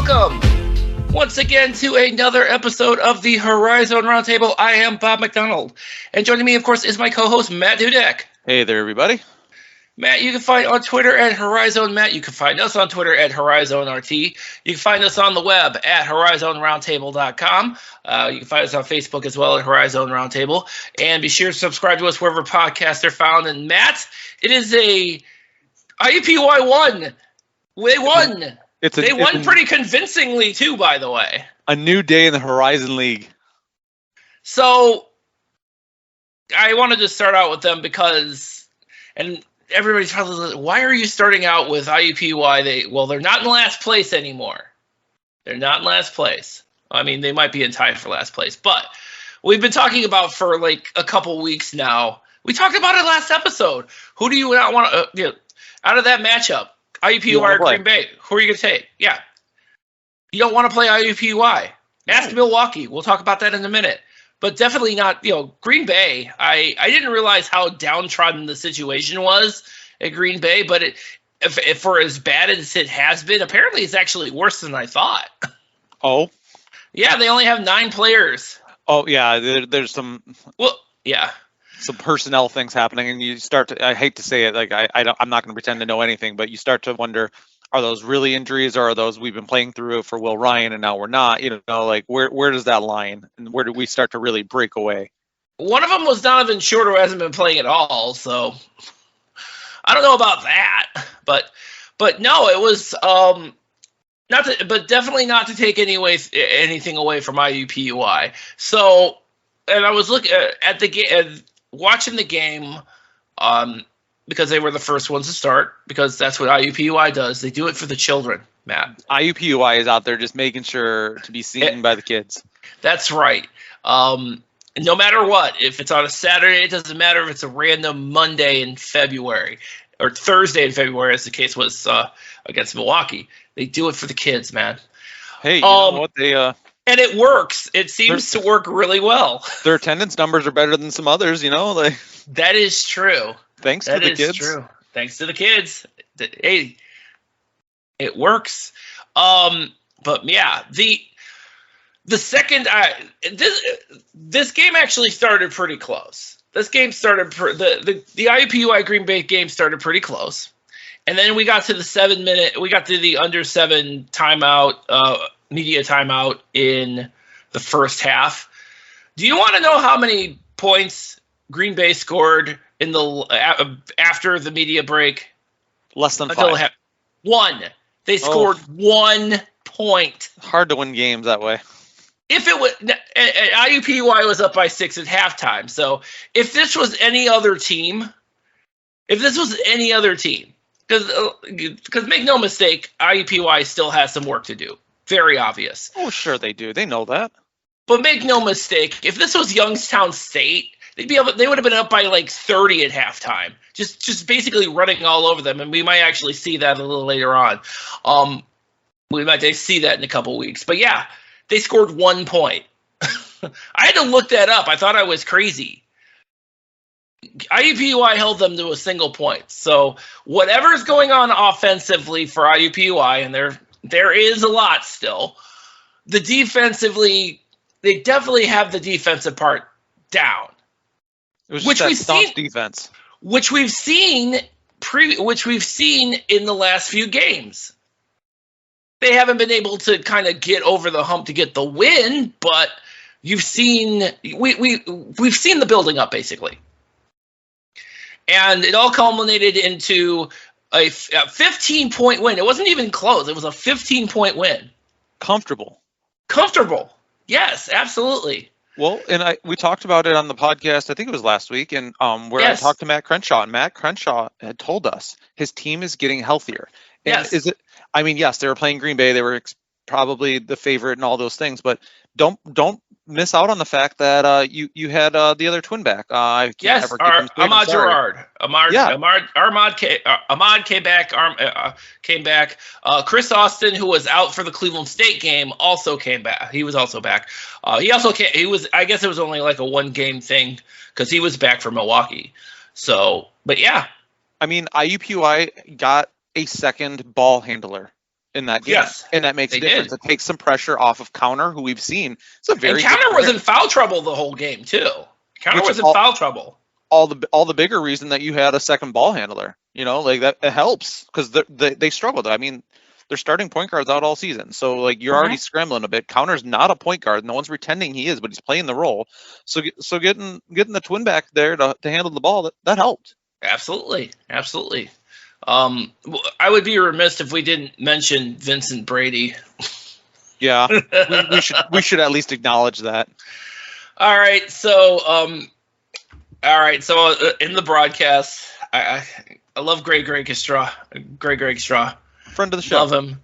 welcome once again to another episode of the Horizon Roundtable. I am Bob McDonald, and joining me, of course, is my co-host, Matt Dudek. Hey there, everybody. Matt, you can find on Twitter at Horizon Matt. You can find us on Twitter at HorizonRT. You can find us on the web at HorizonRoundtable.com. You can find us on Facebook as well at Horizon Roundtable. And be sure to subscribe to us wherever podcasts are found. And Matt, it is a IUPUI won. They won. They won pretty convincingly, too, by the way. A new day in the Horizon League. So, I wanted to start out with them because, and everybody's probably like, why are you starting out with IUPUI? They're not in last place anymore. They're not in last place. I mean, they might be in tie for last place, but we've been talking about for like a couple weeks now. We talked about it last episode. Who do you not want to, out of that matchup? IUPUI or Green Bay? Who are you going to take? Yeah. You don't want to play IUPUI. Ask Milwaukee. We'll talk about that in a minute. But definitely not, Green Bay. I didn't realize how downtrodden the situation was at Green Bay, but if for as bad as it has been, apparently it's actually worse than I thought. Oh? Yeah, they only have 9 players. Oh, yeah, there's some... Well, yeah. Some personnel things happening, and you start to, I hate to say it, like I'm not going to pretend to know anything, but you start to wonder, are those really injuries, or are those we've been playing through for Will Ryan and now we're not? Like where does that line, and where do we start to really break away? One of them was Donovan Short, who hasn't been playing at all, so I don't know about that, but no, it was definitely not to take anything away from IUPUI. So, and I was looking at the game. Watching the game, because they were the first ones to start, because that's what IUPUI does. They do it for the children, Matt. IUPUI is out there just making sure to be seen by the kids. That's right. No matter what, if it's on a Saturday, it doesn't matter if it's a random Monday in February or Thursday in February, as the case was against Milwaukee. They do it for the kids, man. Hey, you know what? And it works. It seems to work really well. Their attendance numbers are better than some others, That is true. Thanks to the kids. That is true. Thanks to the kids. Hey, it works. But yeah, the second this game actually started pretty close. This game started the IUPUI Green Bay game started pretty close, and then we got to the under 7 timeout. Media timeout in the first half. Do you want to know how many points Green Bay scored in after the media break? Less than 5. 1. They scored 1 point. Hard to win games that way. If it was IUPUI was up by 6 at halftime. So if this was any other team, because make no mistake, IUPUI still has some work to do. Very obvious. Oh, sure they do. They know that. But make no mistake, if this was Youngstown State, they would have been up by like 30 at halftime. Just basically running all over them, and we might actually see that a little later on. We might see that in a couple weeks. But yeah, they scored 1 point. I had to look that up. I thought I was crazy. IUPUI held them to a single point. So whatever's going on offensively for IUPUI, and there is a lot still. The defensively, they definitely have the defensive part down. It was just defense. Which we've seen in the last few games. They haven't been able to kind of get over the hump to get the win, but we've seen the building up basically. And it all culminated into a 15-point win. It wasn't even close. It was a 15-point win. Comfortable. Yes, absolutely. Well, and we talked about it on the podcast, I think it was last week, and I talked to Matt Crenshaw, and Matt Crenshaw had told us his team is getting healthier. And yes, they were playing Green Bay. They were probably the favorite and all those things, but don't miss out on the fact that you had the other twin back. Ahmad Gerard. Ahmad came back. Chris Austin, who was out for the Cleveland State game, also came back. He was also back. I guess it was only like a 1-game thing because he was back for Milwaukee. So, but yeah. I mean, IUPUI got a second ball handler. in that game. Yes, and that makes a difference. It takes some pressure off of Counter, who we've seen. And Counter was in foul trouble the whole game too. Counter was in foul trouble. All the bigger reason that you had a second ball handler, like that, it helps because they struggled. I mean, their starting point guard's out all season, so like you're already scrambling a bit. Counter's not a point guard. No one's pretending he is, but he's playing the role. So getting the twin back there to handle the ball, that helped. Absolutely. I would be remiss if we didn't mention Vincent Brady. Yeah, we should at least acknowledge that. All right, so in the broadcast, I love Greg Straw. Friend of the show. Love him.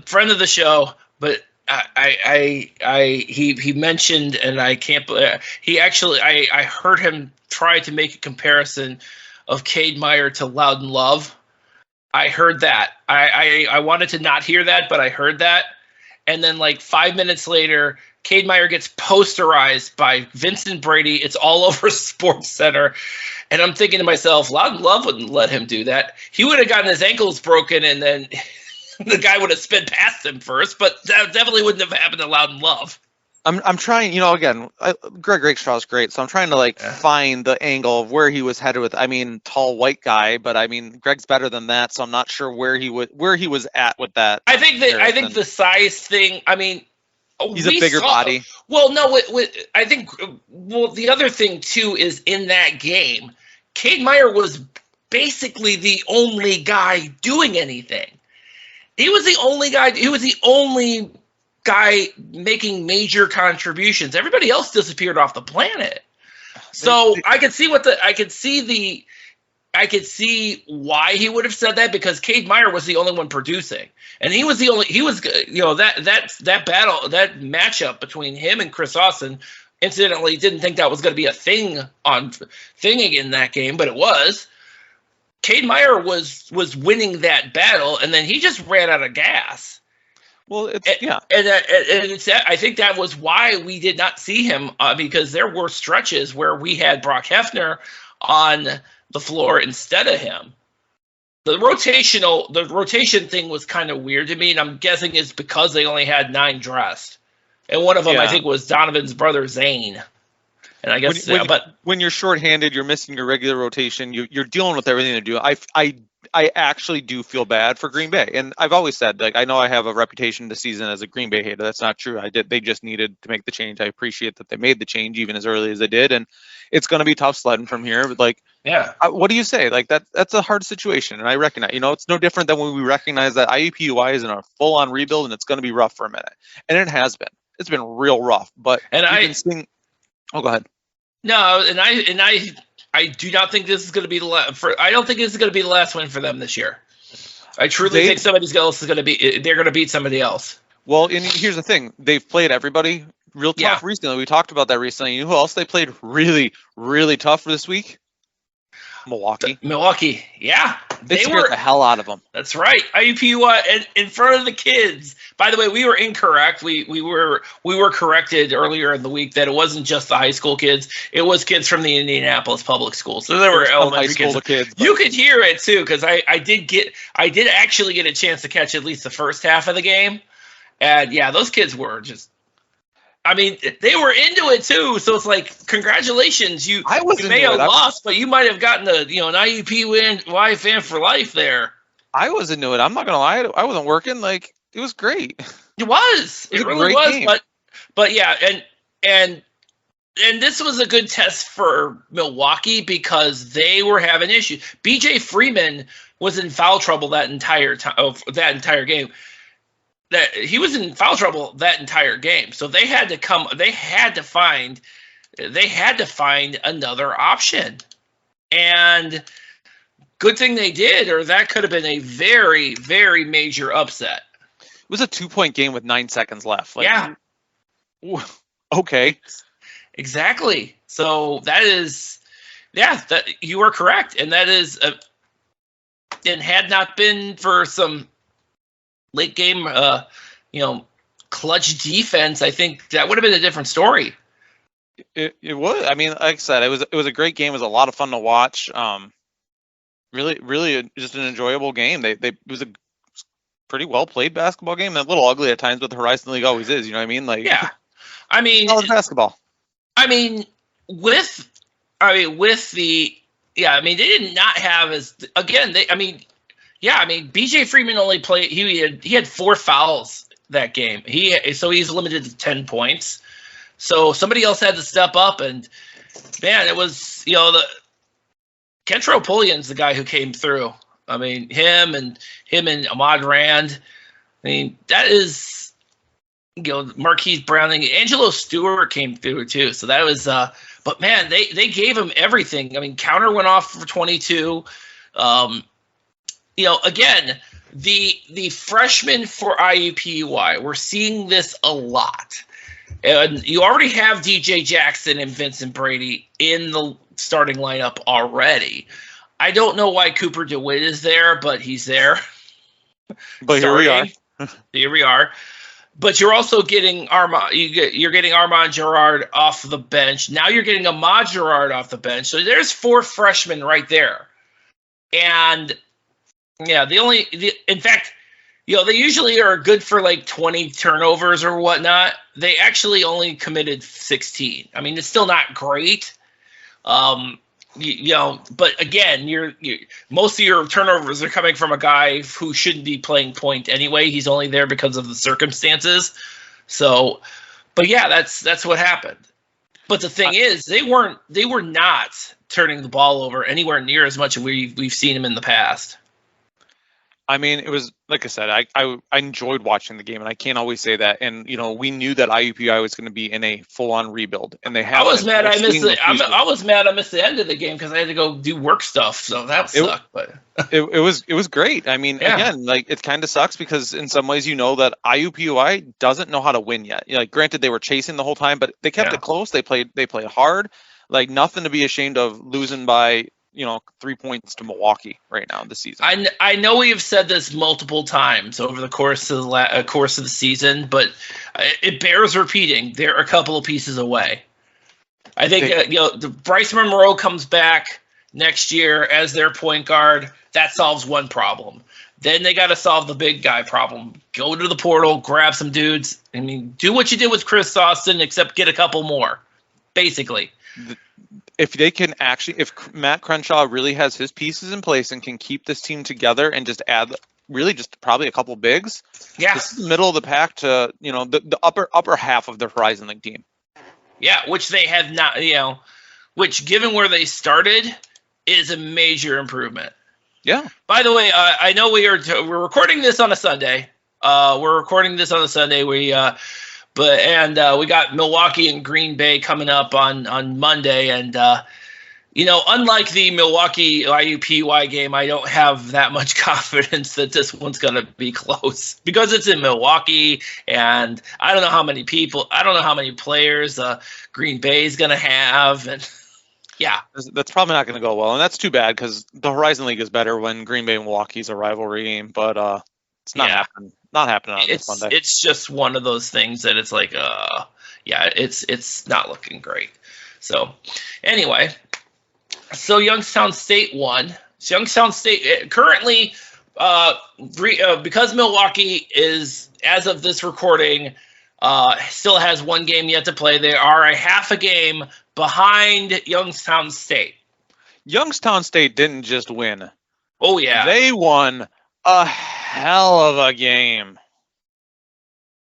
Friend of the show, but he mentioned, and I can't. He actually, I heard him try to make a comparison of Cade Meyer to Loudon Love. I heard that. I wanted to not hear that, but I heard that. And then like 5 minutes later, Cade Meyer gets posterized by Vincent Brady. It's all over Sports Center. And I'm thinking to myself, Loudon Love wouldn't let him do that. He would have gotten his ankles broken, and then the guy would have sped past him first. But that definitely wouldn't have happened to Loudon Love. I'm trying, again, Greg Rakestraw's great, so I'm trying to find the angle of where he was headed with. I mean, tall white guy, but I mean, Greg's better than that, so I'm not sure where he was at with that. I think the size thing. I mean, he's a bigger body. Well, no, I think the other thing too is in that game, Cade Meyer was basically the only guy doing anything. He was the only guy. He was the only guy making major contributions. Everybody else disappeared off the planet. So I could see why he would have said that, because Cade Meyer was the only one producing, and that matchup between him and Chris Austin. Incidentally, didn't think that was going to be a thing in that game, but it was. Cade Meyer was winning that battle, and then he just ran out of gas. Well, I think that was why we did not see him, because there were stretches where we had Brock Hefner on the floor instead of him. The rotation thing was kind of weird to me, and I'm guessing it's because they only had 9 dressed, and one of them I think was Donovan's brother Zane. And I guess, when you're shorthanded, you're missing your regular rotation. You're dealing with everything to do. I actually do feel bad for Green Bay, and I've always said, I know I have a reputation this season as a Green Bay hater. That's not true. They just needed to make the change. I appreciate that they made the change even as early as they did, and it's going to be tough sledding from here. But what do you say? That's a hard situation, and I recognize. It's no different than when we recognize that IUPUI is in a full-on rebuild, and it's going to be rough for a minute, and it has been. It's been real rough. But oh, go ahead. No, and I do not think this is going to be the last. I don't think this is going to be the last win for them this year. I truly think somebody else is going to be. They're going to beat somebody else. Well, and here's the thing: they've played everybody real tough recently. We talked about that recently. You know who else they played really, really tough this week? Milwaukee, yeah. They scared the hell out of them. That's right. IUPUI in front of the kids. By the way, we were incorrect. We were corrected earlier in the week that it wasn't just the high school kids. It was kids from the Indianapolis public school. So there were elementary kids. You could hear it too, because I did actually get a chance to catch at least the first half of the game. And yeah, those kids were just. I mean, they were into it too, so it's like, congratulations! You may have lost, but you might have gotten an IUPUI fan for life there. I was into it. I'm not gonna lie, I wasn't working. It was great. It was. It really was. Game. But yeah, and this was a good test for Milwaukee because they were having issues. BJ Freeman was in foul trouble that entire game. That he was in foul trouble that entire game. So they had to find another option. And good thing they did, or that could have been a very, very major upset. It was a 2-point game with 9 seconds left. Okay. Exactly. So that is, that you are correct. And that is, it had not been for some late game, clutch defense, I think that would have been a different story. It was. I mean, like I said, it was a great game. It was a lot of fun to watch. Really, just an enjoyable game. It was a pretty well played basketball game. A little ugly at times, but the Horizon League always is. You know what I mean? Like, yeah. I mean, solid basketball. I mean, they did not have BJ Freeman only played. He had 4 fouls that game. So he's limited to 10 points. So somebody else had to step up, and man, it was Kentrell Pullian's the guy who came through. I mean, him and Ahmad Rand. I mean, that is, Marquise Browning, Angelo Stewart came through too. So that was, but man, they gave him everything. I mean, Counter went off for 22. Again, the freshmen for IUPUI, we're seeing this a lot. And you already have DJ Jackson and Vincent Brady in the starting lineup already. I don't know why Cooper DeWitt is there, but he's there. But here we are. Here we are. But you're also getting you're getting Armand Gerard off the bench. Now you're getting Ahmad Gerard off the bench. So there's 4 freshmen right there. And yeah, in fact, they usually are good for like 20 turnovers or whatnot. They actually only committed 16. I mean, it's still not great. But again, most of your turnovers are coming from a guy who shouldn't be playing point anyway. He's only there because of the circumstances. So, but yeah, that's what happened. But the thing is, they were not turning the ball over anywhere near as much as we've seen them in the past. I mean, it was, like I said, I enjoyed watching the game, and I can't always say that. And, we knew that IUPUI was going to be in a full-on rebuild, and they have. I was mad I missed the end of the game because I had to go do work stuff, so that sucked. But it was great. I mean, Again, like, it kind of sucks because in some ways that IUPUI doesn't know how to win yet. Granted, they were chasing the whole time, but they kept it close. They played hard, like nothing to be ashamed of losing by 3 points to Milwaukee right now this season. I know we have said this multiple times over the course of the season, but it bears repeating. They're a couple of pieces away. I think Bryce Monroe comes back next year as their point guard. That solves one problem. Then they got to solve the big guy problem. Go to the portal, grab some dudes. I mean, do what you did with Chris Austin, except get a couple more, basically. If they can if Matt Crenshaw really has his pieces in place and can keep this team together and just add really just probably a couple bigs, this is the middle of the pack to, the upper half of the Horizon League team. Yeah, which they have not, which given where they started is a major improvement. Yeah. By the way, I know we're recording this on a Sunday. We got Milwaukee and Green Bay coming up on Monday, and unlike the Milwaukee IUPUI game, I don't have that much confidence that this one's going to be close because it's in Milwaukee, and I don't know how many players Green Bay is going to have, and yeah, that's probably not going to go well, and that's too bad because the Horizon League is better when Green Bay and Milwaukee is a rivalry game, but it's not happening. Not happening on this Monday. It's just one of those things that it's like, it's not looking great. So, anyway, Youngstown State won. Youngstown State currently, because Milwaukee is, as of this recording, still has one game yet to play. They are a half a game behind Youngstown State. Youngstown State didn't just win. Oh, yeah. They won a hell of a game.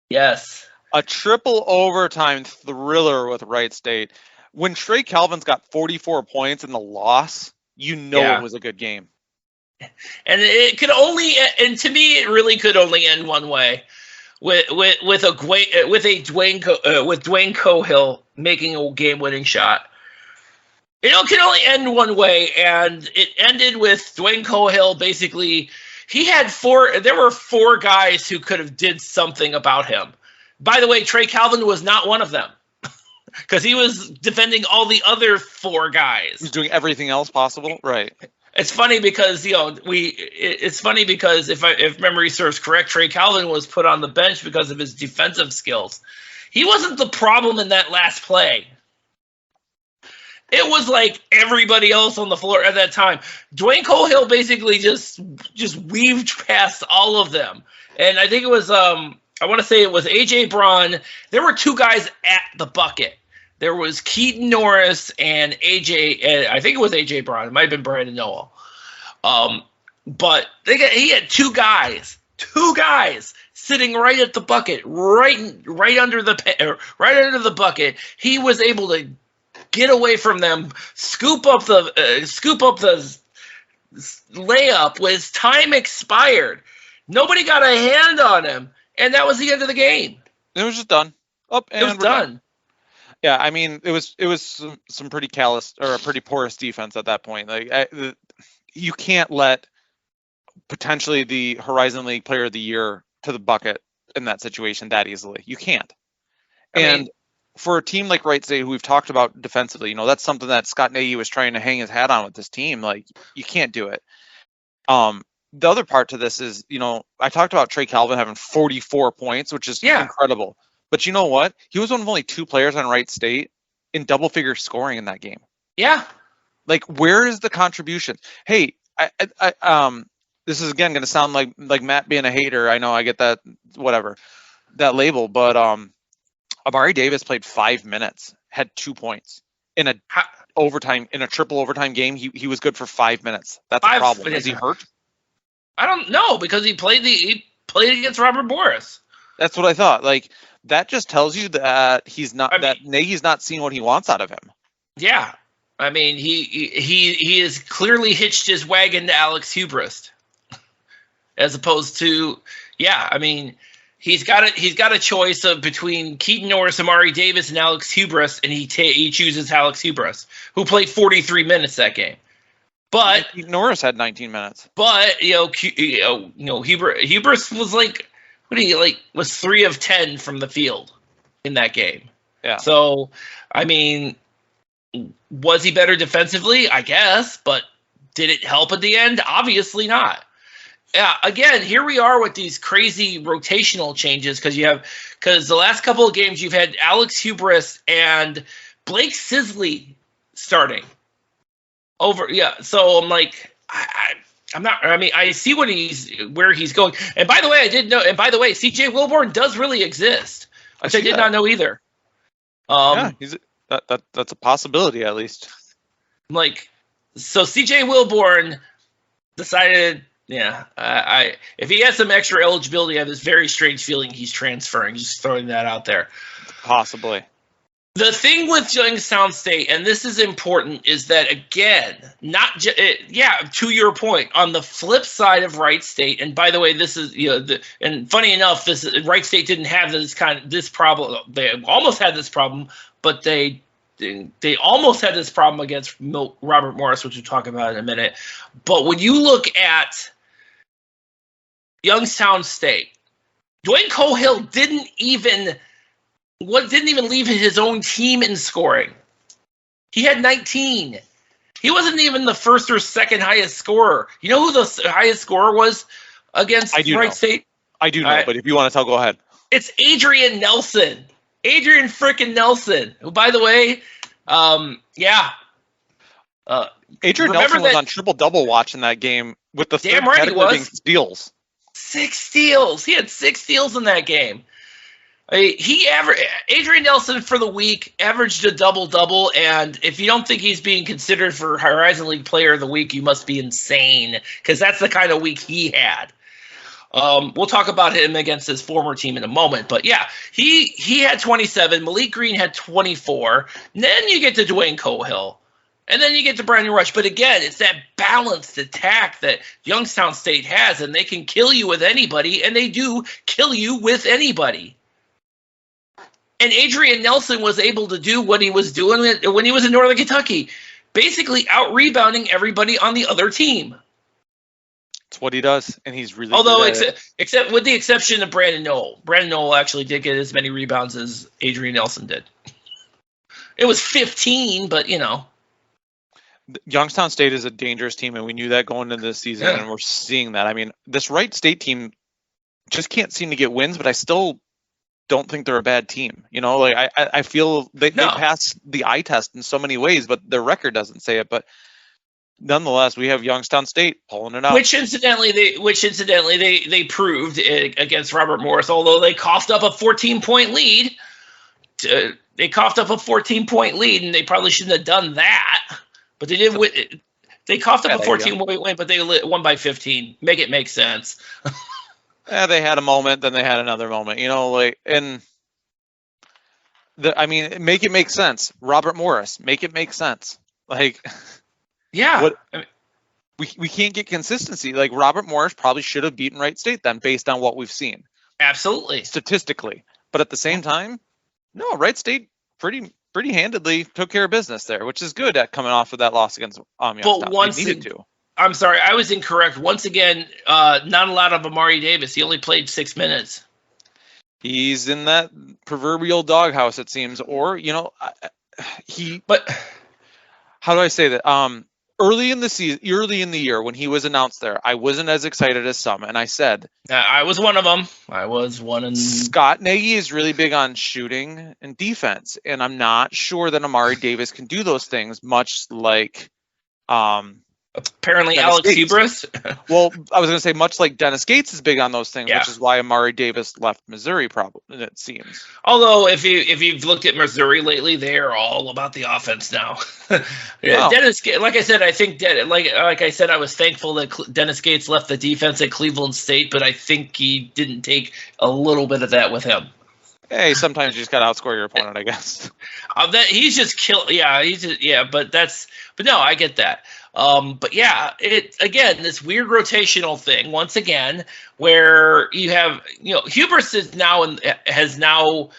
Yes. A triple overtime thriller with Wright State. When Trey Calvin's got 44 points in the loss, it was a good game. And it could only, and to me, it really could only end one way, with Dwayne Cohill making a game-winning shot. It can only end one way, and it ended with Dwayne Cohill basically. There were 4 guys who could have did something about him. By the way, Trey Calvin was not one of them because he was defending all the other 4 guys. He's doing everything else possible, right? It's funny because if memory serves correct, Trey Calvin was put on the bench because of his defensive skills. He wasn't the problem in that last play. It was like everybody else on the floor at that time. Dwayne Cohill basically just weaved past all of them. And I think it was I want to say it was A.J. Braun. There were two guys at the bucket. There was Keaton Norris and A.J. I think it was A.J. Braun. It might have been Brandon Noel. But he had two guys sitting right at the bucket, right under the bucket. He was able to get away from them, scoop up the layup with time expired. Nobody got a hand on him, and that was the end of the game. It was just done. It was done. Yeah, I mean, it was some pretty callous or a pretty porous defense at that point. Like you can't let potentially the Horizon League Player of the Year to the bucket in that situation that easily. You can't. I mean, for a team like Wright State, who we've talked about defensively, that's something that Scott Nagy was trying to hang his hat on with this team. Like, you can't do it. The other part to this is, I talked about Trey Calvin having 44 points, which is incredible. But you know what? He was one of only two players on Wright State in double-figure scoring in that game. Yeah. Like, where is the contribution? Hey, this is again going to sound like Matt being a hater. I know I get that, whatever, that label, but Amari Davis played 5 minutes, had 2 points in a triple overtime game. He was good for 5 minutes. That's a problem. Is he hurt? I don't know, because he played against Robert Morris. That's what I thought. Like, that just tells you that that Nagy's not seeing what he wants out of him. Yeah. I mean, he has clearly hitched his wagon to Alex Hubrist, as opposed to, I mean, he's got a choice of between Keaton Norris, Amari Davis, and Alex Hubrist, and he chooses Alex Hubrist, who played 43 minutes that game. But Norris had 19 minutes. But Hubrist was was 3 of 10 from the field in that game. Yeah. So, I mean, was he better defensively? I guess, but did it help at the end? Obviously not. Yeah, again, here we are with these crazy rotational changes because the last couple of games you've had Alex Hubrist and Blake Sisley starting over. Yeah, so I'm like, I'm not. I mean, I see where he's going. And by the way, I did know. And by the way, C.J. Wilborn does really exist, which I did not know either. That's a possibility at least. So C.J. Wilborn decided. Yeah, if he has some extra eligibility, I have this very strange feeling he's transferring. Just throwing that out there. Possibly. The thing with Youngstown State, and this is important, is that, again, to your point, on the flip side of Wright State, and by the way, this is, and funny enough, Wright State didn't have this problem. They almost had this problem, but they almost had this problem against Robert Morris, which we'll talk about in a minute. But when you look at Youngstown State, Dwayne Cohill didn't even leave his own team in scoring. He had 19. He wasn't even the first or second highest scorer. You know who the highest scorer was against Wright State? I do know, but if you want to tell, go ahead. It's Adrian Nelson. Adrian frickin' Nelson, who, by the way, Adrian Nelson was on triple-double watch in that game with the third category being steals. 6 steals. He had 6 steals in that game. Adrian Nelson for the week averaged a double-double, and if you don't think he's being considered for Horizon League Player of the Week, you must be insane, because that's the kind of week he had. We'll talk about him against his former team in a moment, but yeah, he had 27. Malik Green had 24. And then you get to Dwayne Cohill, and then you get to Brandon Rush. But again, it's that balanced attack that Youngstown State has, and they can kill you with anybody, and they do kill you with anybody. And Adrian Nelson was able to do what he was doing when he was in Northern Kentucky, basically out-rebounding everybody on the other team. It's what he does, and he's really except with the exception of Brandon Noel. Brandon Noel actually did get as many rebounds as Adrian Nelson did. It was 15, but Youngstown State is a dangerous team, and we knew that going into this season, and we're seeing that. I mean, this Wright State team just can't seem to get wins, but I still don't think they're a bad team. You know, like I feel they pass the eye test in so many ways, but their record doesn't say it. But nonetheless, we have Youngstown State pulling it out. Which incidentally they proved against Robert Morris, although they coughed up a 14-point lead. They coughed up a 14-point lead, and they probably shouldn't have done that. But they did win. They coughed up a 14-point win, but they won by 15. Make it make sense. Yeah, they had a moment, then they had another moment. You know, like, and make it make sense. Robert Morris, make it make sense. Like, yeah, we can't get consistency. Like, Robert Morris probably should have beaten Wright State then, based on what we've seen. Absolutely, statistically. But at the same time, no, Wright State pretty handedly took care of business there, which is good at coming off of that loss against Youngstown. But once needed to. I'm sorry, I was incorrect. Once again, not a lot of Amari Davis. He only played 6 minutes. He's in that proverbial doghouse, it seems. Or, you know, But how do I say that? Early in the year when he was announced there, I wasn't as excited as some, and I said, I was one of them. Scott Nagy is really big on shooting and defense, and I'm not sure that Amari Davis can do those things, much like apparently Alex Hubris. Well, I was going to say much like Dennis Gates is big on those things, which is why Amari Davis left Missouri, probably, it seems. Although if you've looked at Missouri lately, they are all about the offense now. Wow. Dennis, like I said, I think like I said, I was thankful that Dennis Gates left the defense at Cleveland State, but I think he didn't take a little bit of that with him. Hey, sometimes you just gotta outscore your opponent, I guess. That he's just killed. Yeah, but no, I get that. But yeah, this weird rotational thing once again, where you have, you know, Hubris has now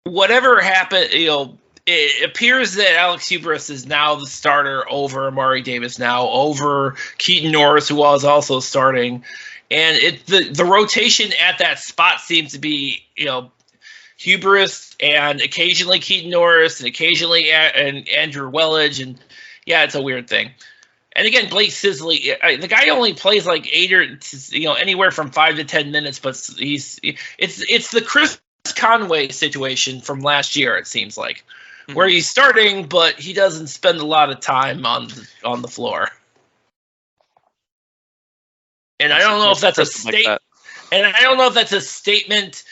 whatever happened, you know, it appears that Alex Hubris is now the starter over Amari Davis, now over Keaton Norris, who was also starting, and the rotation at that spot seems to be, you know, Hubris and occasionally Keaton Norris and occasionally and Andrew Wellage, and yeah, it's a weird thing. And again, Blake Sisley, the guy only plays like 8 or, you know, anywhere from 5 to 10 minutes, but it's the Chris Conway situation from last year. It seems like where he's starting, but he doesn't spend a lot of time on the floor. And I don't know if that's a statement. And I don't know if that's a statement.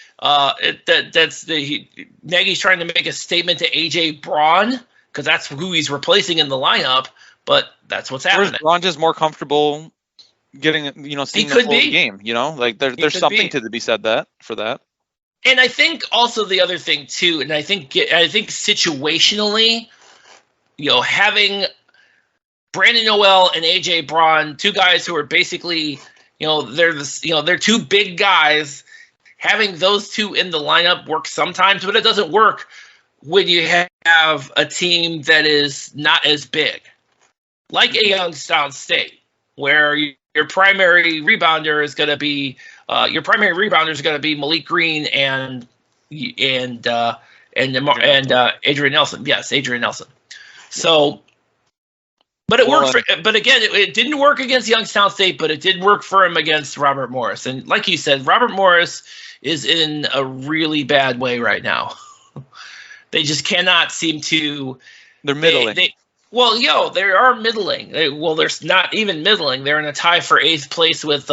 Nagy's trying to make a statement to AJ Braun, because that's who he's replacing in the lineup. But that's what's happening. Or Braun just more comfortable getting, you know, seeing the full game. You know, like there's something to be said for that. And I think also the other thing too, and I think situationally, you know, having Brandon Noel and AJ Braun, two guys who are basically, you know, they're two big guys. Having those two in the lineup works sometimes, but it doesn't work when you have a team that is not as big, like a Youngstown State, where your primary rebounder is going to be Malik Green and Adrian Nelson. Yes, Adrian Nelson. So, but it worked. But again, it didn't work against Youngstown State, but it did work for him against Robert Morris. And like you said, Robert Morris is in a really bad way right now. They just cannot seem to. They're middling. They are middling. They're not even middling. They're in a tie for 8th place with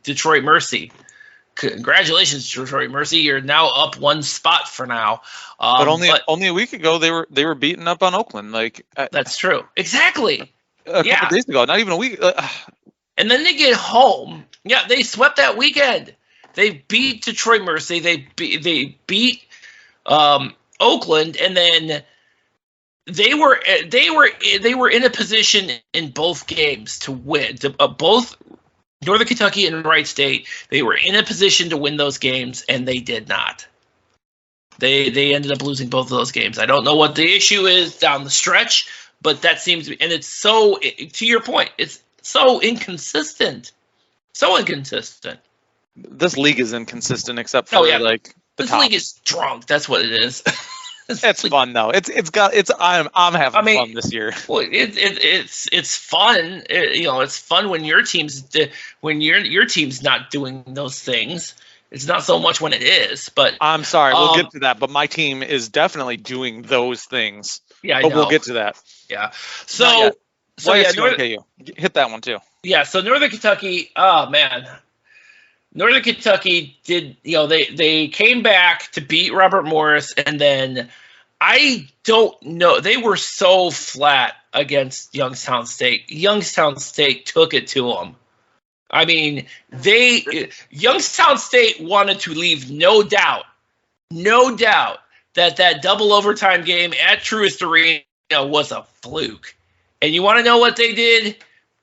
Detroit Mercy. Congratulations, Detroit Mercy. You're now up 1 spot for now. But only a week ago they were beaten up on Oakland. Like that's true. Exactly. A couple days ago, not even a week. And then they get home. Yeah, they swept that weekend. They beat Detroit Mercy. They beat Oakland, and then they were in a position in both games to win. Both Northern Kentucky and Wright State, they were in a position to win those games, and they did not. They ended up losing both of those games. I don't know what the issue is down the stretch, but that seems to be, and it's so, to your point, it's so inconsistent. So inconsistent. This league is inconsistent except for like this league is drunk. That's what it is. It's fun though. I'm having fun this year. Well, it's fun. It's fun when your team's not doing those things. It's not so much when it is, but I'm sorry. We'll get to that. But my team is definitely doing those things. Yeah, I but know. We'll get to that. Yeah. So yeah, hit that one too. Yeah. So Northern Kentucky. Oh man, Northern Kentucky did. They came back to beat Robert Morris, and then I don't know. They were so flat against Youngstown State. Youngstown State took it to them. I mean, Youngstown State wanted to leave no doubt that double overtime game at Truist Arena was a fluke. And you want to know what they did?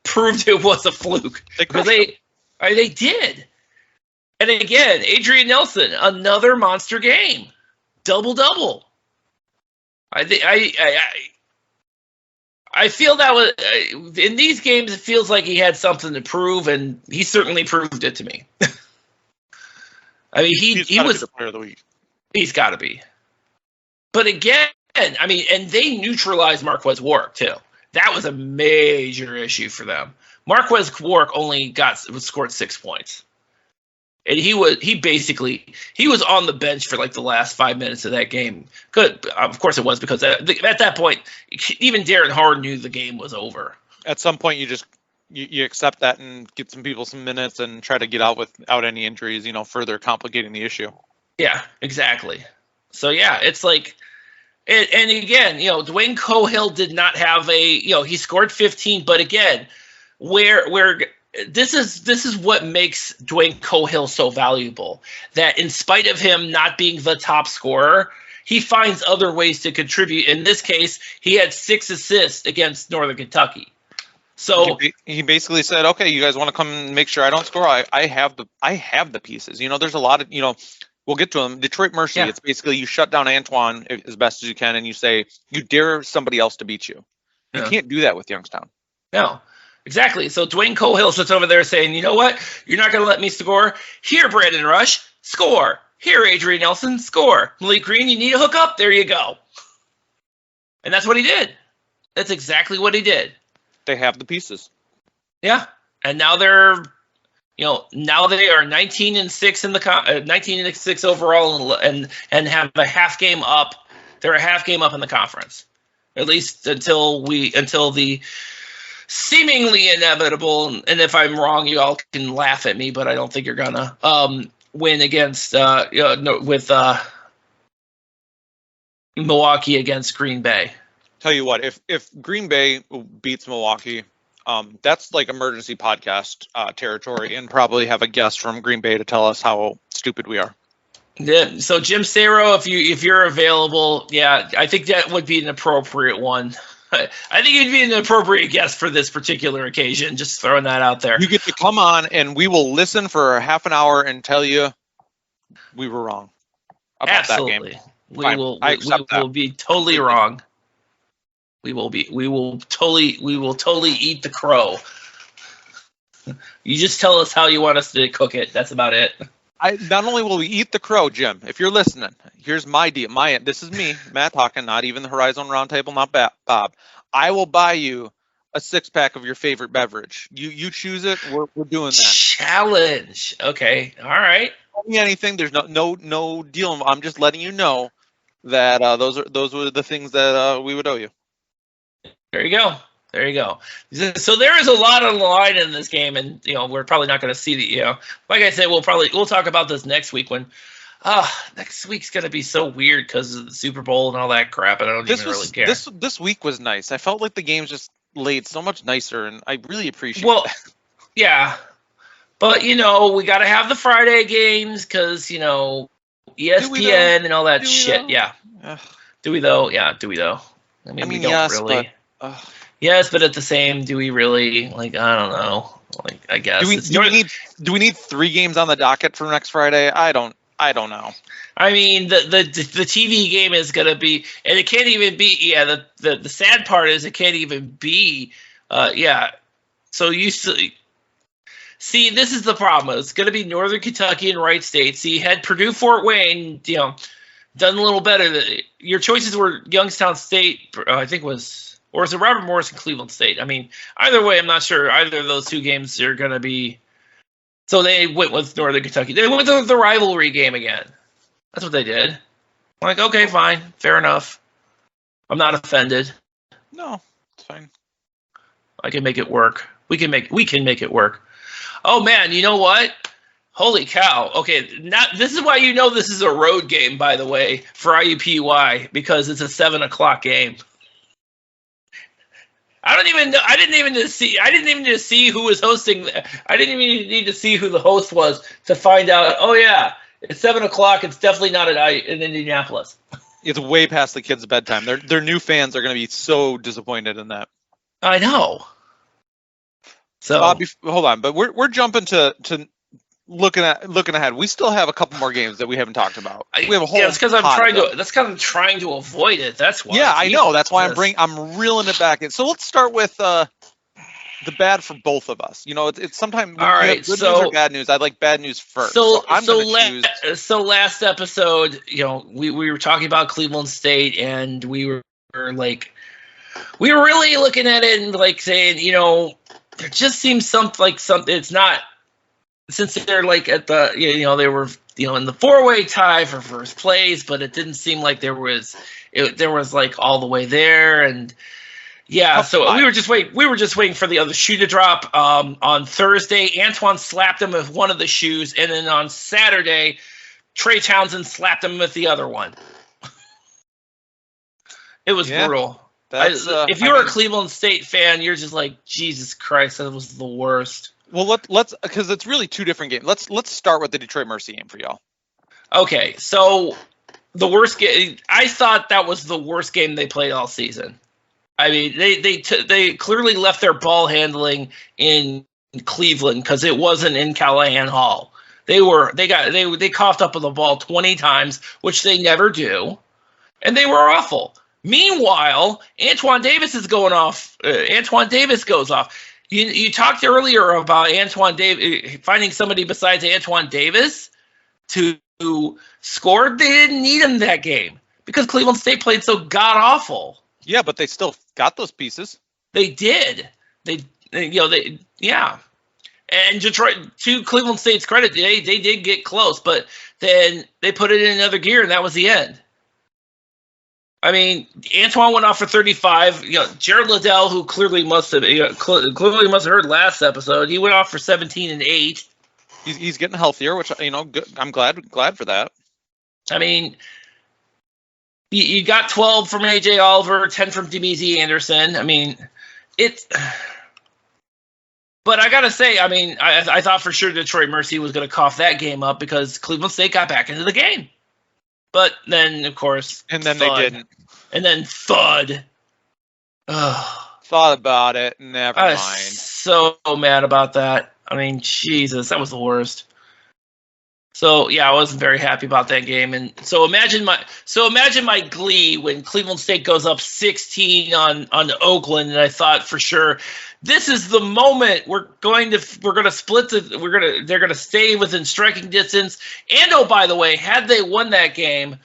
Proved it was a fluke. Because they did. And again, Adrian Nelson, another monster game. Double-double. I feel that was in these games. It feels like he had something to prove, and he certainly proved it to me. I mean, he was the player of the week. He's got to be. But again, I mean, and they neutralized Marquez Warwick too. That was a major issue for them. Marquez Warwick only scored 6 points. And he was on the bench for like the last 5 minutes of that game. Good, of course it was, because at that point, even Darren Hard knew the game was over. At some point, you accept that and get some people some minutes and try to get out without any injuries. Further complicating the issue. Yeah, exactly. So yeah, it's like, and again, Dwayne Cohill did not have he scored 15, but again, where. This is what makes Dwayne Cohill so valuable, that in spite of him not being the top scorer, he finds other ways to contribute. In this case, he had 6 assists against Northern Kentucky. So he basically said, "Okay, you guys want to come and make sure I don't score? I have the pieces. There's a lot of we'll get to them. Detroit Mercy. Yeah. It's basically you shut down Antoine as best as you can, and you say you dare somebody else to beat you. You can't do that with Youngstown. No." Exactly. So Dwayne Cohill sits over there saying, you know what? You're not going to let me score? Here, Brandon Rush, score. Here, Adrian Nelson, score. Malik Green, you need a hookup? There you go. And that's what he did. That's exactly what he did. They have the pieces. Yeah. And now they're, now they are 19-6 in the 19-6 overall, and have a half game up. They're a half game up in the conference, at least until the seemingly inevitable, and if I'm wrong, you all can laugh at me, but I don't think you're gonna win against with Milwaukee against Green Bay. Tell you what, if Green Bay beats Milwaukee, that's like emergency podcast territory, and probably have a guest from Green Bay to tell us how stupid we are. Yeah. So Jim Saro, if you're available, yeah, I think that would be an appropriate one. I think you'd be an appropriate guest for this particular occasion. Just throwing that out there. You get to come on, and we will listen for half an hour and tell you we were wrong about Absolutely. that game. We will be totally wrong. We will totally eat the crow. You just tell us how you want us to cook it. That's about it. Not only will we eat the crow, Jim, if you're listening, here's my deal. This is me, Matt talking, not even the Horizon Roundtable, not Bob. I will buy you a 6-pack of your favorite beverage. You choose it. We're doing that. Challenge. Okay. All right. Tell me anything. There's no deal. I'm just letting you know that those were the things that we would owe you. There you go. So there is a lot on the line in this game, and we're probably not going to see the like I said, we'll talk about this next week when next week's going to be so weird because of the Super Bowl and all that crap, and I don't even really care. This week was nice. I felt like the games just laid so much nicer, and I really appreciate that. Yeah, but we got to have the Friday games because ESPN and all that shit. Yeah. Do we though? Yeah. Do we though? I mean we don't yes, really. But, Yes, but at the same, do we really? I don't know. I guess. Do we need 3 games on the docket for next Friday? I don't know. I mean, the TV game is gonna be, and it can't even be. Yeah, the sad part is it can't even be. Yeah. So you see, this is the problem. It's gonna be Northern Kentucky and Wright State. So you had Purdue Fort Wayne, done a little better. Your choices were Youngstown State, I think was. Or is it Robert Morris and Cleveland State? I mean, either way, I'm not sure. Either of those 2 games are going to be So they went with Northern Kentucky. They went with the rivalry game again. That's what they did. I'm like, okay, fine, fair enough. I'm not offended. No, it's fine. I can make it work. We can make it work. Oh man, you know what? Holy cow. Okay, this is why you know this is a road game, by the way, for IUPUI, because it's a 7:00 game. I didn't even need to see who was hosting. I didn't even need to see who the host was to find out, oh yeah, it's 7:00. It's definitely not in Indianapolis. It's way past the kids' bedtime. Their new fans are going to be so disappointed in that. I know. So hold on, but we're jumping to looking ahead. We still have a couple more games that we haven't talked about. We have a whole. Yeah, that's because I'm trying to avoid it. That's why. Yeah, I know. That's why I'm reeling it back in. So let's start with the bad for both of us. You know, it's sometimes all right. Good news or bad news. I'd like bad news first. So last episode, you know, we were talking about Cleveland State, and we were really looking at it and like saying, you know, there just seems something. It's not, since they're like at the, you know, they were, you know, in the 4-way tie for first place, but it didn't seem like there was like all the way there. And yeah, so we were just waiting for the other shoe to drop. On Thursday, Antoine slapped him with one of the shoes, and then on Saturday, Trey Townsend slapped him with the other one. It was brutal. If you're a Cleveland State fan, you're just like, Jesus Christ, that was the worst. Well, let's because it's really two different games. Let's start with the Detroit Mercy game for y'all. Okay, so the worst game. I thought that was the worst game they played all season. I mean, they clearly left their ball handling in Cleveland because it wasn't in Callahan Hall. They coughed up on the ball 20 times, which they never do, and they were awful. Meanwhile, Antoine Davis is going off. Antoine Davis goes off. You talked earlier about Antoine Davis finding somebody besides Antoine Davis to score. They didn't need him that game because Cleveland State played so god awful. Yeah, but they still got those pieces. They did. Yeah. And Detroit, to Cleveland State's credit, they did get close, but then they put it in another gear, and that was the end. I mean, Antoine went off for 35. You know, Jared Liddell, who clearly must have heard last episode, he went off for 17 and 8. He's getting healthier, which, you know, good. I'm glad for that. I mean, you got 12 from AJ Oliver, 10 from Demezy Anderson. I mean, but I gotta say, I mean, I thought for sure Detroit Mercy was going to cough that game up because Cleveland State got back into the game. But then, of course, and then they didn't. And then thud. Thought about it. Never mind. So mad about that. I mean, Jesus, that was the worst. So yeah, I wasn't very happy about that game. And so imagine my glee when Cleveland State goes up 16 on Oakland, and I thought for sure this is the moment they're going to stay within striking distance. And oh, by the way, had they won that game,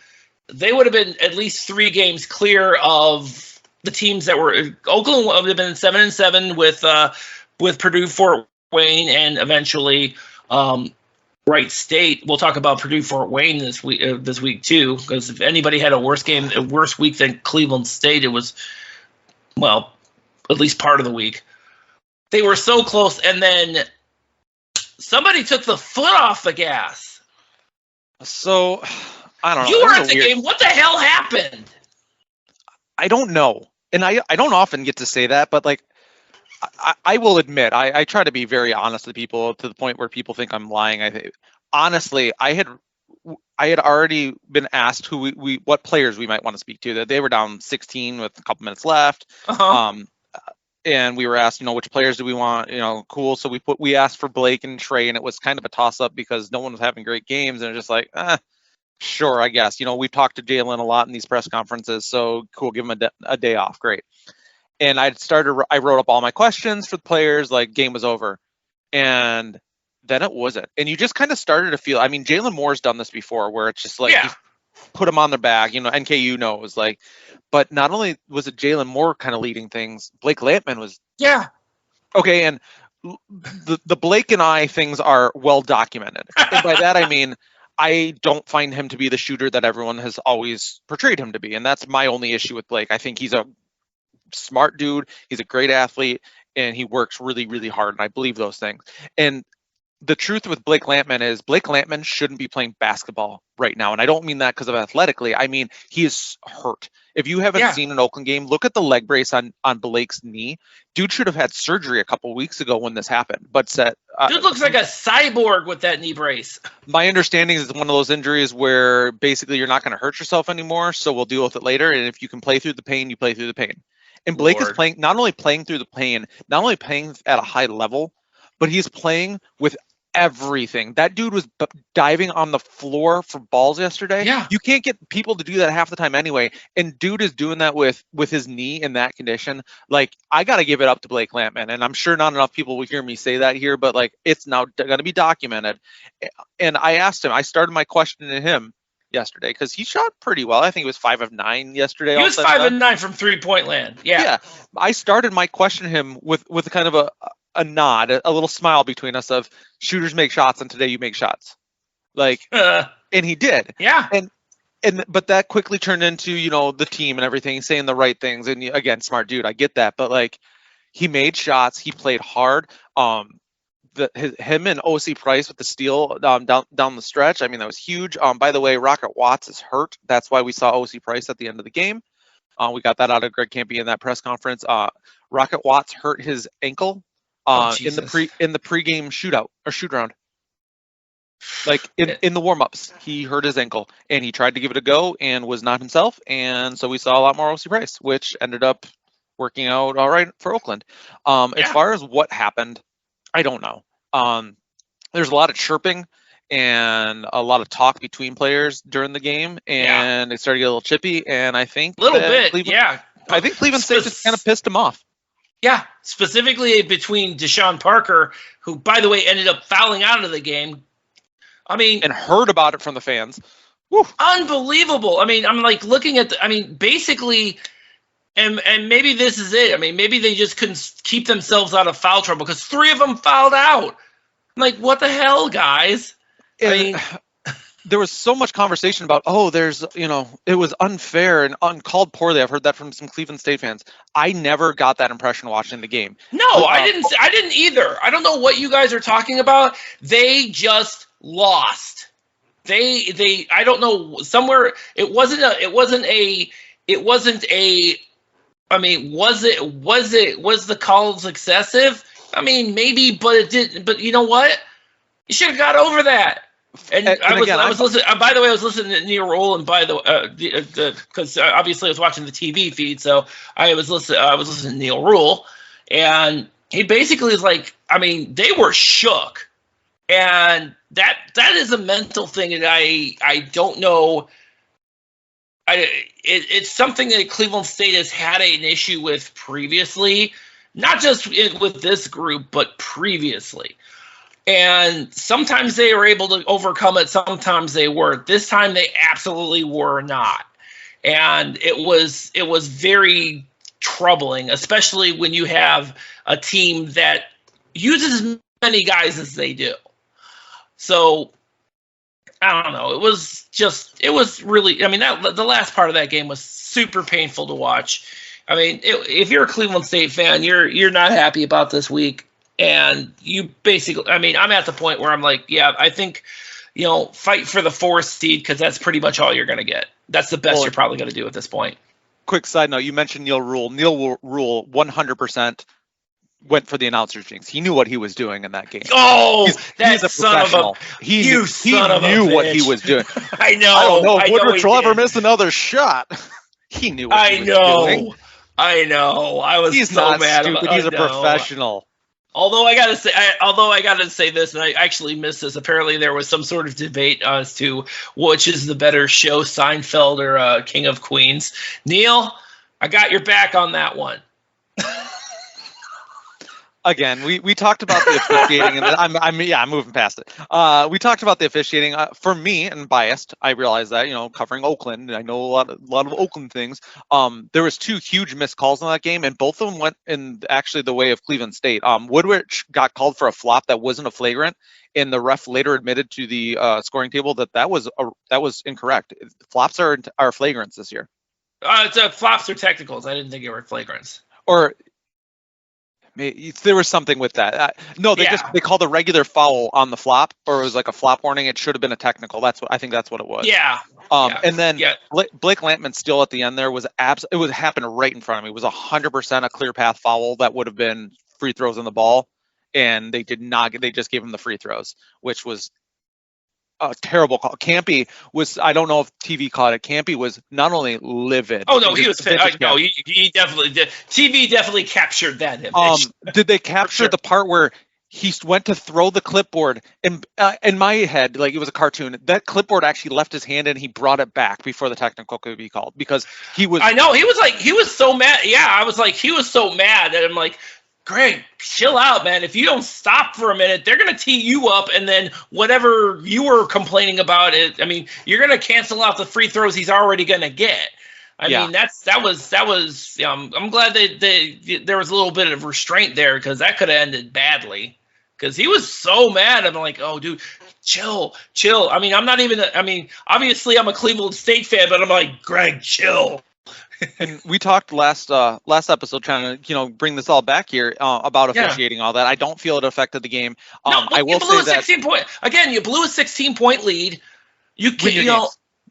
they would have been at least 3 games clear of the teams that were. Oakland would have been 7-7 with Purdue Fort Wayne and eventually Wright State. We'll talk about Purdue Fort Wayne this week too, because if anybody had a worse week than Cleveland State, it was, well, at least part of the week. They were so close, and then somebody took the foot off the gas. So, I don't know. You were at the game. What the hell happened? I don't know. And I don't often get to say that, but like, I will admit, I try to be very honest with people to the point where people think I'm lying. Honestly, I had already been asked what players we might want to speak to. That they were down 16 with a couple minutes left. Uh-huh. And we were asked, which players do we want? Cool. So we asked for Blake and Trey, and it was kind of a toss up because no one was having great games, and just like, sure, I guess. We've talked to Jalen a lot in these press conferences, so cool, give him a day off, great. And I wrote up all my questions for the players, like game was over, and then it wasn't. And you just kind of started to feel. I mean, Jalen Moore's done this before, where it's just like, you put him on their back. NKU knows, like. But not only was it Jalen Moore kind of leading things, Blake Lampman was. Yeah. Okay, and the Blake and I things are well documented. And by that, I mean, I don't find him to be the shooter that everyone has always portrayed him to be. And that's my only issue with Blake. I think he's a smart dude. He's a great athlete, and he works really, really hard. And I believe those things. And the truth with Blake Lampman is Blake Lampman shouldn't be playing basketball right now. And I don't mean that because of athletically. I mean, he is hurt. If you haven't seen an Oakland game, look at the leg brace on Blake's knee. Dude should have had surgery a couple weeks ago when this happened. But dude looks like a cyborg with that knee brace. My understanding is it's one of those injuries where basically you're not going to hurt yourself anymore, so we'll deal with it later. And if you can play through the pain, you play through the pain. And Blake is playing, not only playing through the pain, not only playing at a high level, but he's playing with everything. That dude was diving on the floor for balls yesterday. Yeah. You can't get people to do that half the time anyway. And dude is doing that with his knee in that condition. Like, I got to give it up to Blake Lampman. And I'm sure not enough people will hear me say that here, but like, it's now going to be documented. And I asked him, I started my question to him yesterday because he shot pretty well. I think he was 5 of 9 yesterday. He was 5 of 9 from 3-point land. Yeah. I started my question to him with kind of a nod, a little smile between us of shooters make shots and today you make shots. Like, and he did. Yeah. But that quickly turned into, the team and everything, saying the right things. And again, smart dude, I get that. But like, he made shots. He played hard. Him and OC Price with the steal down the stretch. I mean, that was huge. By the way, Rocket Watts is hurt. That's why we saw OC Price at the end of the game. We got that out of Greg Campy in that press conference. Rocket Watts hurt his ankle in the pregame shootout or shoot round. Like in the warm-ups, he hurt his ankle and he tried to give it a go and was not himself. And so we saw a lot more OC Price, which ended up working out all right for Oakland. As far as what happened, I don't know. There's a lot of chirping and a lot of talk between players during the game, and it started to get a little chippy. And I think I think Cleveland State just kind of pissed him off. Yeah, specifically between Deshaun Parker, who, by the way, ended up fouling out of the game. I mean, and heard about it from the fans. Woo. Unbelievable. I mean, I'm like looking at basically, and maybe this is it. I mean, maybe they just couldn't keep themselves out of foul trouble because 3 of them fouled out. I'm like, what the hell, guys? There was so much conversation about, it was unfair and uncalled poorly. I've heard that from some Cleveland State fans. I never got that impression watching the game. No, I didn't either. I don't know what you guys are talking about. They just lost. I don't know, somewhere was the calls excessive? I mean, maybe, but it didn't. But you know what? You should have got over that. And I was listening. By the way, I was listening to Neil Roll, and because obviously I was watching the TV feed, so I was listening to Neil Roll, and he basically is like, I mean, they were shook, and that is a mental thing, and I don't know. It's something that Cleveland State has had an issue with previously, not just with this group, but previously. And sometimes they were able to overcome it. Sometimes they weren't. This time they absolutely were not. And it was very troubling, especially when you have a team that uses as many guys as they do. So I don't know. It was really, I mean, the last part of that game was super painful to watch. I mean, if you're a Cleveland State fan, you're not happy about this week. And you basically, I mean, I'm at the point where I'm like, yeah, I think, fight for the 4th seed because that's pretty much all you're going to get. That's the best you're probably going to do at this point. Quick side note, you mentioned Neil Rule. Neil Rule 100% went for the announcer's jinx. He knew what he was doing in that game. Oh, he's a professional. He knew what he was doing. I know. I don't know. Woodward will ever miss another shot. He knew what he was doing. I know. He's so not mad stupid. He's a professional. Although I gotta say this, and I actually missed this. Apparently, there was some sort of debate as to which is the better show, Seinfeld or King of Queens. Neil, I got your back on that one. again, we talked about the officiating, and I'm moving past it. We talked about the officiating. For me, and biased, I realize that, covering Oakland, I know a lot of Oakland things. There was 2 huge missed calls in that game, and both of them went in actually the way of Cleveland State. Woodward got called for a flop that wasn't a flagrant, and the ref later admitted to the scoring table that was incorrect. Flops are flagrants this year. Flops or technicals. I didn't think they were flagrants. Or there was something with that. No, they called a regular foul on the flop, or it was like a flop warning. It should have been a technical. That's what it was. Yeah. And then Blake Lampman's still at the end there was it happened right in front of me. It was 100% a clear path foul that would have been free throws on the ball, and they did not. They just gave him the free throws, which was a terrible call. Campy was, I don't know if TV caught it. Campy was not only livid. Oh no, he was. No, he definitely did. TV definitely captured that image. Did they capture the part where he went to throw the clipboard? And in my head, like it was a cartoon. That clipboard actually left his hand and he brought it back before the technical could be called, because he was. I know, he was so mad. Yeah, I was like, he was so mad, and I'm like, Greg, chill out, man. If you don't stop for a minute, they're going to tee you up, and then whatever you were complaining about, you're going to cancel out the free throws he's already going to get. I mean, that was. I'm glad there was a little bit of restraint there, because that could have ended badly. Because he was so mad. I'm like, oh, dude, chill. I mean, obviously I'm a Cleveland State fan, but I'm like, Greg, chill. And we talked last episode trying to bring this all back here about officiating, all that. I don't feel it affected the game. I will say that you blew a 16-point lead. You can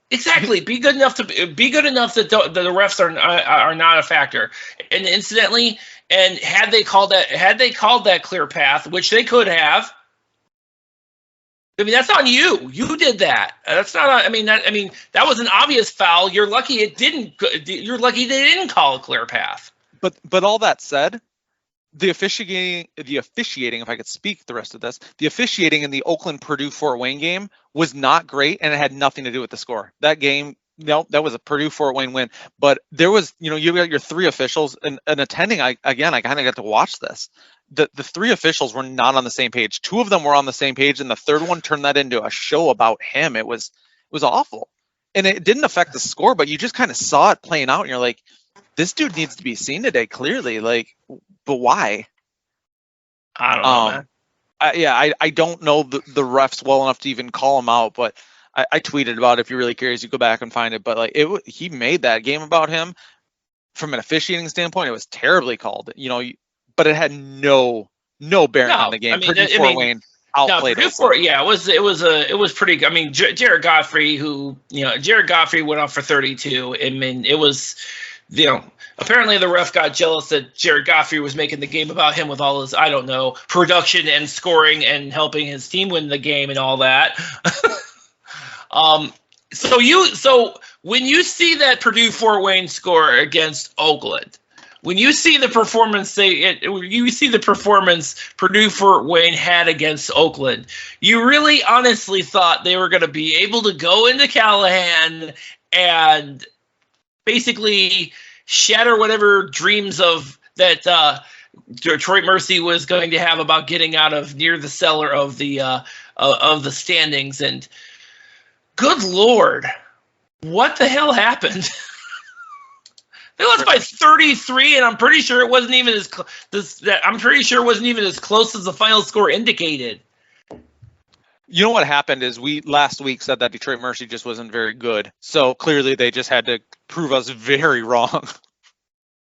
exactly be good enough that the refs are not a factor. And incidentally, and had they called that clear path, which they could have. I mean, that's on you. You did that. That's not. That was an obvious foul. You're lucky it didn't. You're lucky they didn't call a clear path. But all that said, the officiating, if I could speak the rest of this, the officiating in the Oakland Purdue Fort Wayne game was not great, and it had nothing to do with the score. That game, that was a Purdue Fort Wayne win. But there was, you got your 3 officials, and attending. I kind of got to watch this. The 3 officials were not on the same page. 2 of them were on the same page, and the third one turned that into a show about him. It was awful, and it didn't affect the score, but you just kind of saw it playing out, and you're like, this dude needs to be seen today, clearly. Like, but why? I don't know, man. I don't know the refs well enough to even call him out, but I tweeted about it. If you're really curious, you go back and find it. But like, he made that game about him from an officiating standpoint. It was terribly called. But it had no bearing on the game. Purdue Fort Wayne outplayed it. It was pretty. I mean, Jared Godfrey, went off for 32. I mean, it was, apparently the ref got jealous that Jared Godfrey was making the game about him with all his, I don't know, production and scoring and helping his team win the game and all that. So when you see that Purdue Fort Wayne score against Oakland, when you see the performance Purdue Fort Wayne had against Oakland, you really honestly thought they were going to be able to go into Callahan and basically shatter whatever dreams of that Detroit Mercy was going to have about getting out of near the cellar of the standings. And good Lord, what the hell happened? They lost by 33, and I'm pretty sure it wasn't even as close as the final score indicated. You know what happened is we last week said that Detroit Mercy just wasn't very good, so clearly they just had to prove us very wrong.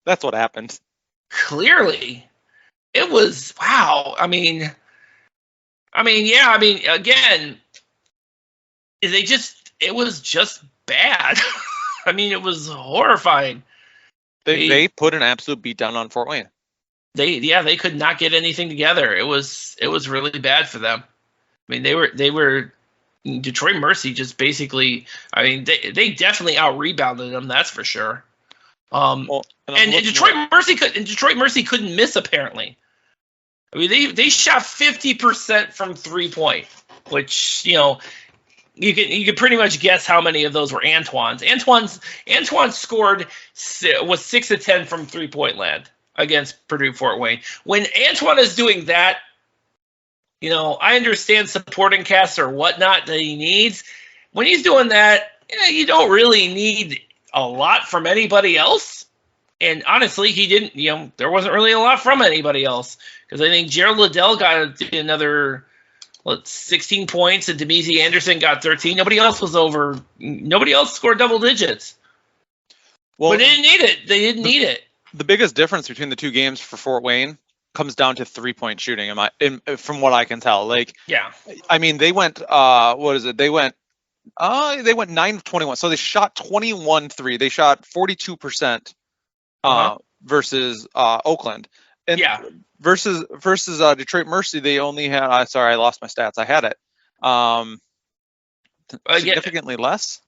That's what happened. Clearly, it was wow. Again, it was just bad. It was horrifying. They put an absolute beatdown on Fort Wayne. They could not get anything together. It was really bad for them. They were Detroit Mercy just basically. They definitely out rebounded them. That's for sure. And Detroit Mercy couldn't miss apparently. They shot 50% from 3-point, which You can pretty much guess how many of those were Antoine's. Antoine scored was 6 of 10 from 3-point land. against Purdue Fort Wayne. When Antoine is doing that, I understand supporting cast or whatnot that he needs. When he's doing that, you don't really need a lot from anybody else. And honestly, he didn't, there wasn't really a lot from anybody else. Because I think Gerald Liddell got another 16 points, and Demezy Anderson got 13. Nobody else scored double digits. Well, but they didn't need it. They didn't need it. The biggest difference between the two games for Fort Wayne comes down to 3-point shooting. From what I can tell, they went. They went 9 of 21. So they shot 21 3. They shot 42% versus Oakland. And versus Detroit Mercy, they only had. Sorry, I lost my stats. I had it. Significantly less.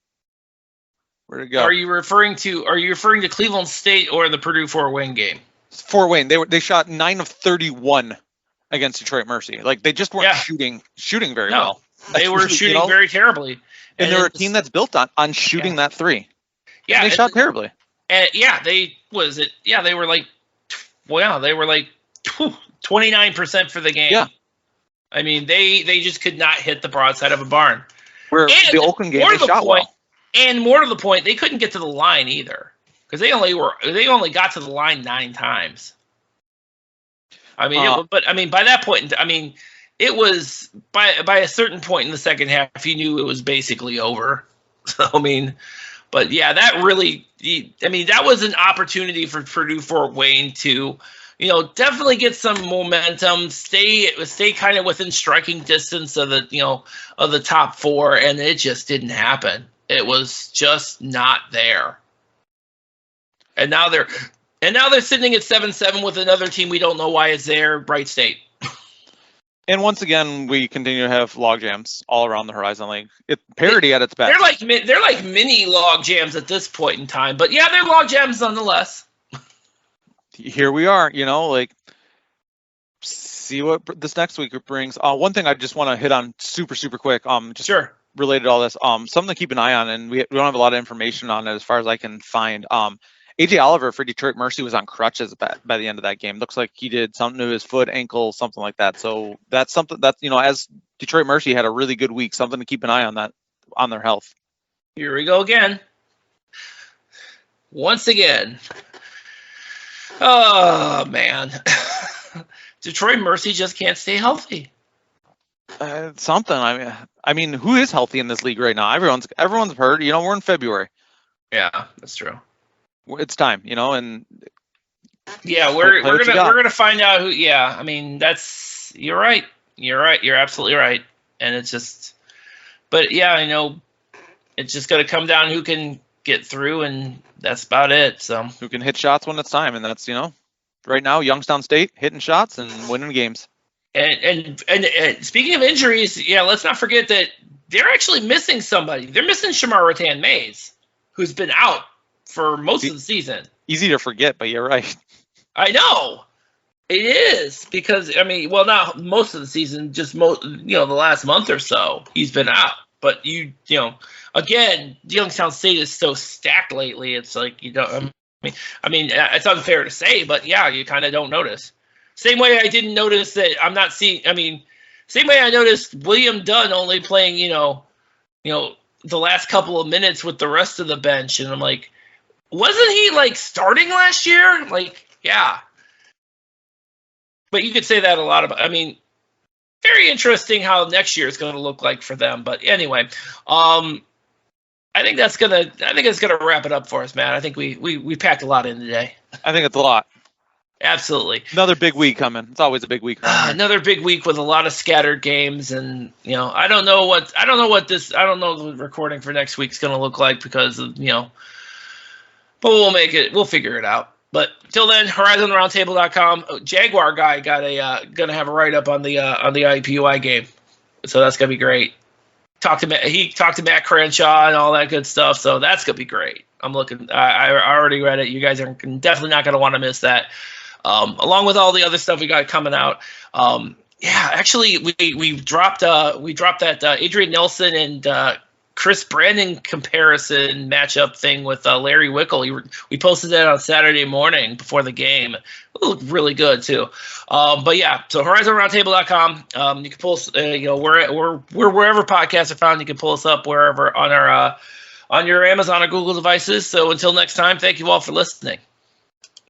Where'd it go? Are you referring to Cleveland State or the Purdue Fort Wayne game? Fort Wayne. They shot 9 of 31 against Detroit Mercy. Like, they just weren't shooting very well. They were shooting very terribly. And they're a team that's built on shooting that three. Yeah, and they shot terribly. And they were like 29% for the game. Yeah. I mean, they just could not hit the broadside of a barn. Where the Oakland game, they shot well. And more to the point, they couldn't get to the line either, because they only got to the line 9 times. I mean, by that point, it was by a certain point in the second half, you knew it was basically over. So but yeah, that really, that was an opportunity for Purdue Fort Wayne to, definitely get some momentum, stay kind of within striking distance of the top 4, and it just didn't happen. It was just not there. And now they're sitting at 7-7 with another team we don't know why it's there, Bright State. And once again, we continue to have log jams all around the Horizon League. It's parity at its best. They're like mini log jams at this point in time, but yeah, they're log jams nonetheless. Here we are, see what this next week brings. One thing I just want to hit on super quick. Sure. Related to all this, something to keep an eye on, and we don't have a lot of information on it as far as I can find. AJ Oliver for Detroit Mercy was on crutches by the end of that game. Looks like he did something to his foot, ankle, something like that. So that's something that's, as Detroit Mercy had a really good week, something to keep an eye on that, on their health. Here we go again. Once again. Oh, man. Detroit Mercy just can't stay healthy. Something. I mean, who is healthy in this league right now? Everyone's hurt. We're in February. Yeah, that's true. It's time, and yeah, we're gonna find out who. Yeah, you're right. You're absolutely right. And it's just, but yeah, it's just gonna come down who can get through, and that's about it. So who can hit shots when it's time, and that's right now Youngstown State hitting shots and winning games. And speaking of injuries, let's not forget that they're actually missing somebody. They're missing Shamar Rattan-Mays, who's been out for most of the season. Easy to forget, but you're right. I know. It is, because, not most of the season, just the last month or so, he's been out. But again, Youngstown State is so stacked lately. It's like, it's unfair to say, but yeah, you kind of don't notice. Same way I didn't notice that I'm not seeing, same way I noticed William Dunn only playing, the last couple of minutes with the rest of the bench. And I'm like, wasn't he starting last year? Yeah. But you could say that a lot about, very interesting how next year is going to look like for them. But anyway, I think it's gonna wrap it up for us, man. I think we packed a lot in today. I think it's a lot. Absolutely. Another big week coming. It's always a big week. Another big week with a lot of scattered games, and I don't know the recording for next week's going to look like, because of, but we'll figure it out. But till then, horizonroundtable.com. Jaguar guy gonna have a write up on the IUPUI game, so that's gonna be great. He talked to Matt Crenshaw and all that good stuff, so that's gonna be great. I'm looking. I already read it. You guys are definitely not gonna want to miss that. Along with all the other stuff we got coming out. Actually, we dropped that Adrian Nelson and Chris Brandon comparison matchup thing with Larry Wickel. We posted that on Saturday morning before the game. It looked really good too. But yeah, so HorizonRoundtable.com. You can pull us. We're wherever podcasts are found. You can pull us up wherever on your Amazon or Google devices. So until next time, thank you all for listening.